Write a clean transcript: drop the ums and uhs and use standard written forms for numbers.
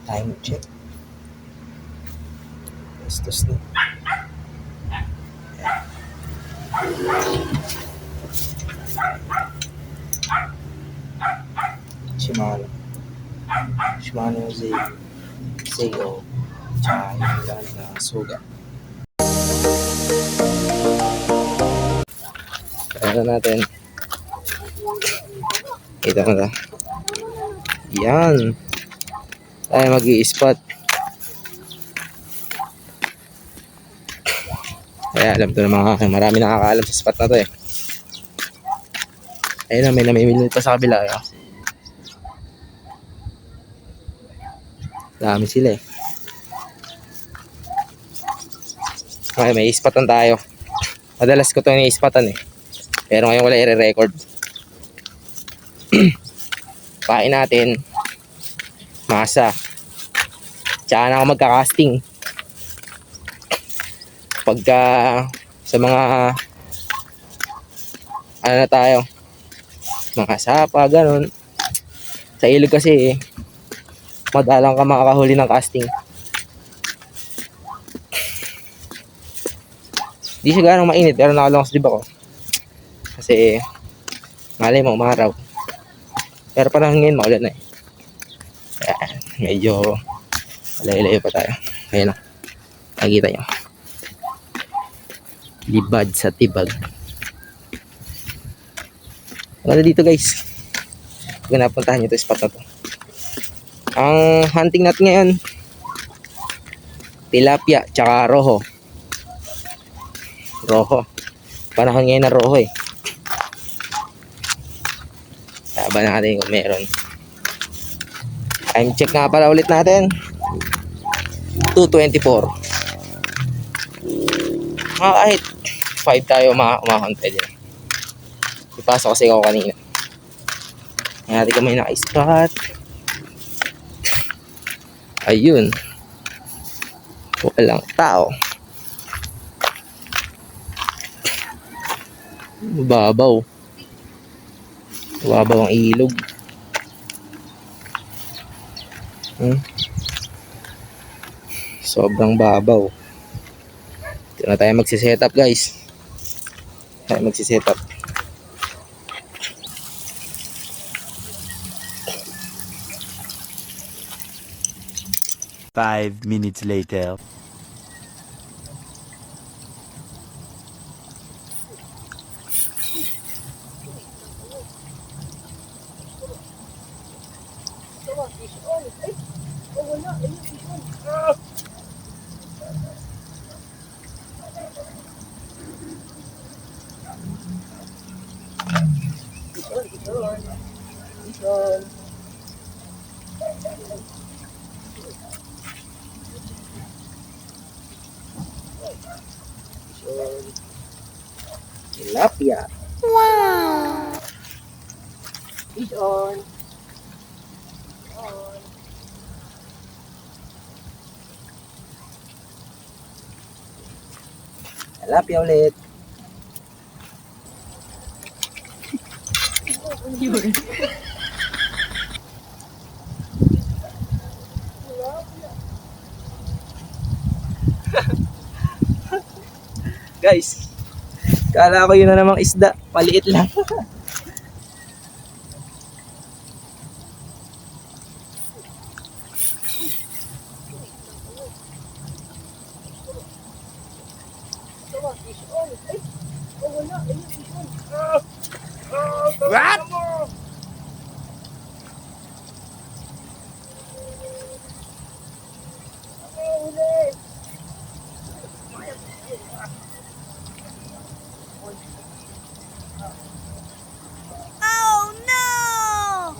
Time check. Bastos na. Shimano Zeo tsaka yung lang na suga. Kaya natin kita mo na yan tayo mag-i-spot. Kaya alam to ng mga marami nakakaalam sa spot na to eh. Ayun na, may namimili pa sa kabila eh. Dami sila eh. Okay, may ispatan tayo. Madalas ko ito i-spatan eh. Pero ngayon wala i-record. Pain natin. Masa. Tsaka na ako magka-casting. Pagka sa mga ano na tayo. Mga sapa, ganun. Sa ilog kasi eh. Madalang ka makakahuli ng casting. Di siya ganang mainit pero nakalong sa diba ko. Kasi malay mo umaraw. Pero parang ngayon maulan na eh. Ayan, medyo layo-layo pa tayo. Ayan o. Nakikita nyo. Libad sa tibag. Wala dito guys. Huwag napuntahan nyo ito spot na to. Ang hunting natin ngayon tilapia tsaka roho. Panahon ngayon na roho eh. Saban natin kung meron. Time check nga pala ulit natin. 2:24. Kahit 5 tayo umahon pwede. Ipasok kasi ako kanina. Ngayon natin kami naka-spot. Ayun. Walang tao. Babaw ang ilog. Sobrang babaw. Ito na tayo magsiset up guys. Tayo magsiset up. Five minutes later. Tilapia. Wow! Fish on. Tilapia ulit. Guys, kala ko yun na namang isda, paliit lang. What? Oh no!